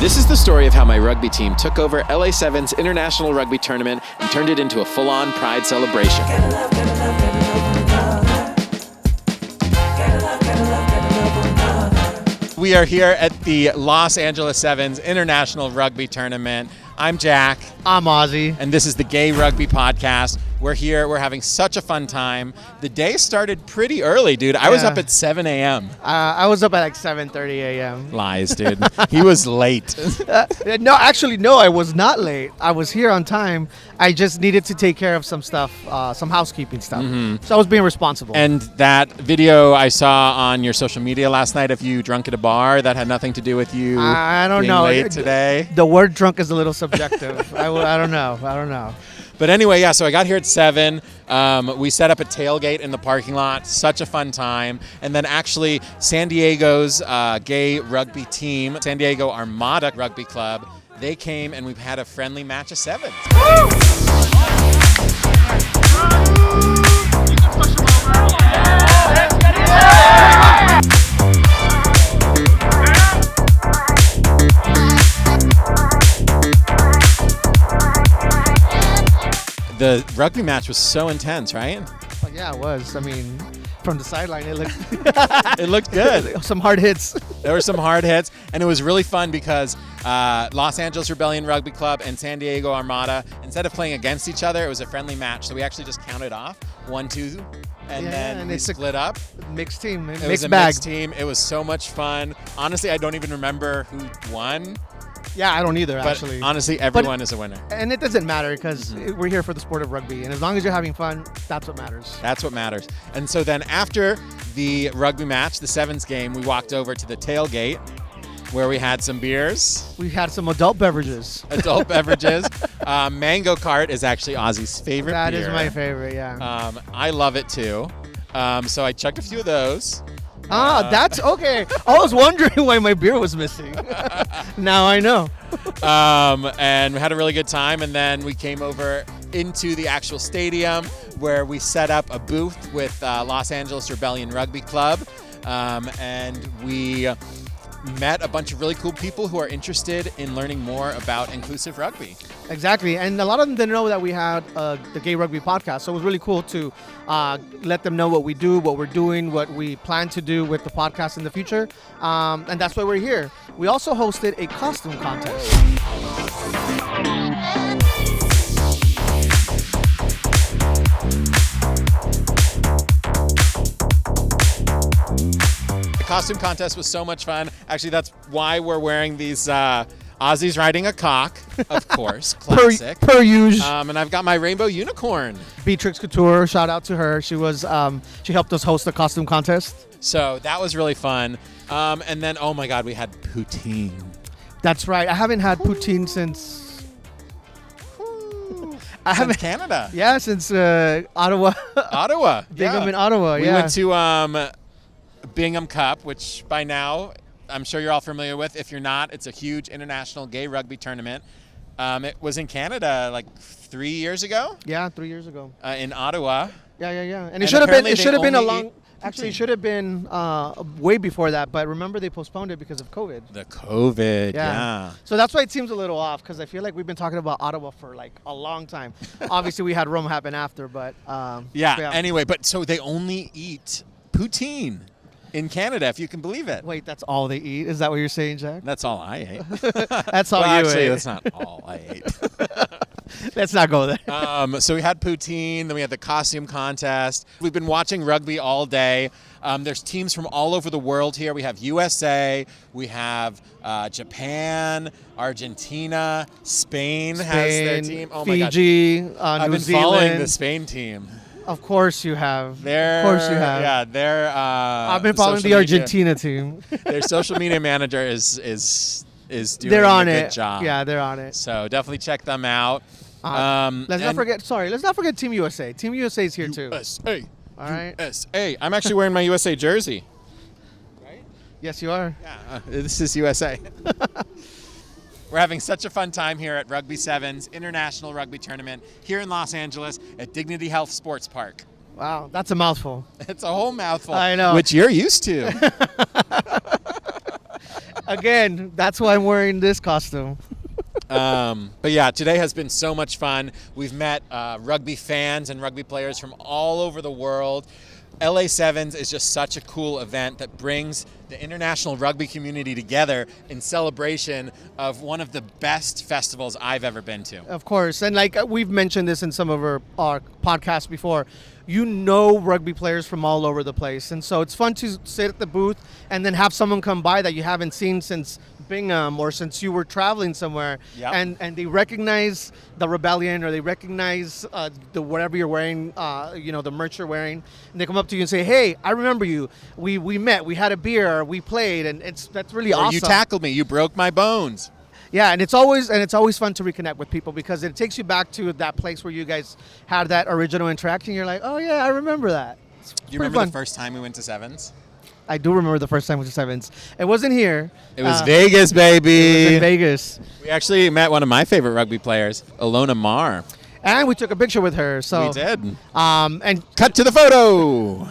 This is the story of how my rugby team took over LA7's International Rugby Tournament and turned it into a full-on pride celebration. We are here at the Los Angeles Sevens International Rugby Tournament. I'm Jack. I'm Ozzy. And this is the Gay Rugby Podcast. We're here. We're having such a fun time. The day started pretty early, dude. I was up at 7 a.m. I was up at like 7:30 a.m. Lies, dude. He was late. No, I was not late. I was here on time. I just needed to take care of some stuff, some housekeeping stuff. Mm-hmm. So I was being responsible. And that video I saw on your social media last night of you drunk at a bar, that had nothing to do with you I don't being know. late today? The word drunk is a little subjective. I don't know. But anyway, yeah, so I got here at 7. We set up a tailgate in the parking lot. Such a fun time. And then actually San Diego's gay rugby team, San Diego Armada Rugby Club, they came and we've had a friendly match of 7. The rugby match was so intense, right? Well, yeah, it was. I mean, from the sideline, it looked it looked good. Some hard hits. There were some hard hits, and it was really fun because Los Angeles Rebellion Rugby Club and San Diego Armada, instead of playing against each other, it was a friendly match. So we actually just counted off 1, 2, and then we split up. Mixed team. It was a mixed team. It was so much fun. Honestly, I don't even remember who won. Yeah, I don't either, but actually. Honestly, everyone is a winner. And it doesn't matter because we're here for the sport of rugby. And as long as you're having fun, that's what matters. That's what matters. And so then after the rugby match, the Sevens game, we walked over to the tailgate where we had some beers. We had some adult beverages. Mango Cart is actually Ozzy's favorite beer. That is my favorite, yeah. I love it too. So I chugged a few of those. That's okay. I was wondering why my beer was missing. Now I know. And we had a really good time. And then we came over into the actual stadium where we set up a booth with Los Angeles Rebellion Rugby Club. And we met a bunch of really cool people who are interested in learning more about inclusive rugby. Exactly. And a lot of them didn't know that we had the Gay Rugby Podcast. So it was really cool to let them know what we do, what we're doing, what we plan to do with the podcast in the future. And that's why we're here. We also hosted a costume contest. The costume contest was so much fun. Actually, that's why we're wearing these Ozzy's riding a cock, of course, classic. per usual. And I've got my rainbow unicorn. Beatrix Couture, shout out to her. She was she helped us host the costume contest. So that was really fun. And then, oh my God, we had poutine. That's right. I haven't had poutine since Canada. Yeah, since Ottawa. Bingham in Ottawa. We went to Bingham Cup, which by now I'm sure you're all familiar with. If you're not, it's a huge international gay rugby tournament. It was in Canada like 3 years ago. Yeah, 3 years ago. In Ottawa. Yeah. And it should have been. It should have been a long. Actually, it should have been way before that. But remember, they postponed it because of COVID. The COVID. Yeah. So that's why it seems a little off because I feel like we've been talking about Ottawa for like a long time. Obviously, we had Rome happen after, but yeah. Anyway, but so they only eat poutine in Canada, if you can believe it. Wait, that's all they eat? Is that what you're saying, Jack? That's all I ate. That's all well, you actually, ate. that's not all I ate. Let's not go there. So we had poutine, then we had the costume contest. We've been watching rugby all day. There's teams from all over the world here. We have USA, we have Japan, Argentina, Spain has their team. Oh my Fiji, God. I've New been Zealand. following the Spain team. Of course you have. Of course you have. Yeah, they're. I've been following the Argentina team. Their social media manager is doing they're on a it. good job. Yeah, they're on it. So definitely check them out. Let's not forget Team USA. Team USA is here too. USA. All right. USA. I'm actually wearing my USA jersey. Right? Yes, you are. Yeah. This is USA. We're having such a fun time here at Rugby Sevens International Rugby Tournament here in Los Angeles at Dignity Health Sports Park. Wow, that's a mouthful. It's a whole mouthful. I know. Which you're used to. Again, that's why I'm wearing this costume. But yeah, today has been so much fun. We've met rugby fans and rugby players from all over the world. LA Sevens is just such a cool event that brings the international rugby community together in celebration of one of the best festivals I've ever been to. Of course. And like we've mentioned this in some of our podcasts before, rugby players from all over the place. And so it's fun to sit at the booth and then have someone come by that you haven't seen since Bingham or since you were traveling somewhere. Yep. And they recognize the rebellion or they recognize the whatever you're wearing, the merch you're wearing. And they come up to you and say, hey, I remember you. We met, we had a beer, we played, and that's really awesome. You tackled me, you broke my bones. Yeah, and it's always fun to reconnect with people because it takes you back to that place where you guys had that original interaction. You're like, oh yeah, I remember that. Do you remember the first time we went to Sevens? I do remember the first time we went to Sevens. It wasn't here. It was Vegas, baby. It was in Vegas. We actually met one of my favorite rugby players, Ilona Marr. And we took a picture with her. So we did. And cut to the photo.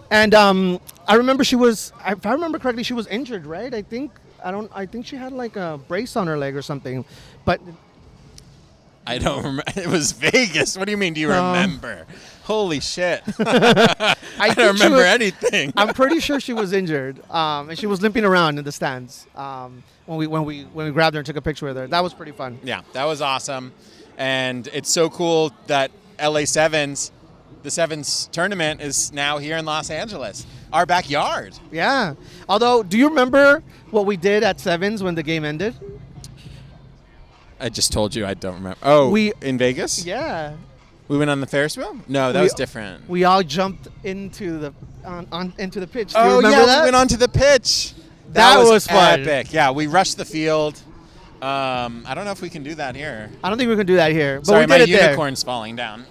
And I remember she was, if I remember correctly, she was injured, right? I think she had like a brace on her leg or something. But I don't remember. It was Vegas. What do you mean? Do you remember? Holy shit. I don't remember anything. I'm pretty sure she was injured. And she was limping around in the stands when we grabbed her and took a picture with her. That was pretty fun. Yeah, that was awesome. And it's so cool that LA Sevens, the Sevens tournament, is now here in Los Angeles, our backyard. Yeah. Although, do you remember what we did at Sevens when the game ended? I just told you I don't remember. Oh, in Vegas? Yeah. We went on the Ferris wheel? No, that was different. We all jumped into the into the pitch. Do you remember that? We went onto the pitch. That was fun. Epic. Yeah, we rushed the field. I don't know if we can do that here. I don't think we can do that here. But Sorry, we my did it unicorn's falling down.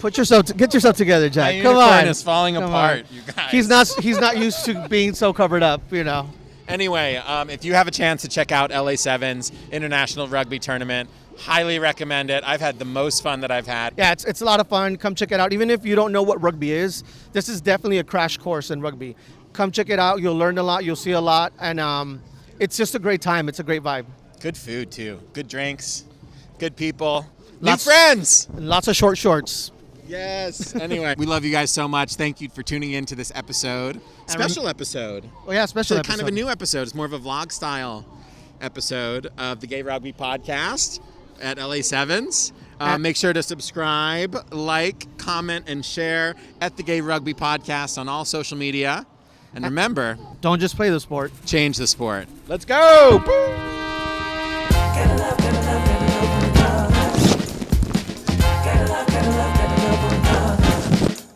Get yourself together, Jack. My Come on. unicorn is falling apart, you guys. He's not used to being so covered up, Anyway, if you have a chance to check out LA Sevens International Rugby Tournament, highly recommend it. I've had the most fun that I've had. Yeah, it's a lot of fun. Come check it out. Even if you don't know what rugby is, this is definitely a crash course in rugby. Come check it out. You'll learn a lot. You'll see a lot. And it's just a great time. It's a great vibe. Good food, too. Good drinks. Good people. New friends. And lots of short shorts. Yes. Anyway, we love you guys so much. Thank you for tuning in to this episode. Special episode. Oh, yeah, special episode. Kind of a new episode. It's more of a vlog style episode of the Gay Rugby Podcast at LA Sevens. Make sure to subscribe, like, comment, and share at the Gay Rugby Podcast on all social media. And remember, don't just play the sport. Change the sport. Let's go!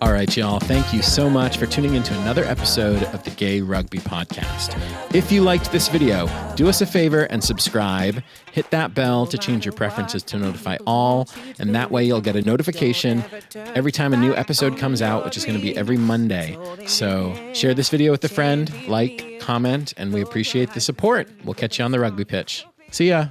All right, y'all. Thank you so much for tuning into another episode of the Gay Rugby Podcast. If you liked this video, do us a favor and subscribe. Hit that bell to change your preferences to notify all, and that way you'll get a notification every time a new episode comes out, which is going to be every Monday. So share this video with a friend, like, comment, and we appreciate the support. We'll catch you on the rugby pitch. See ya.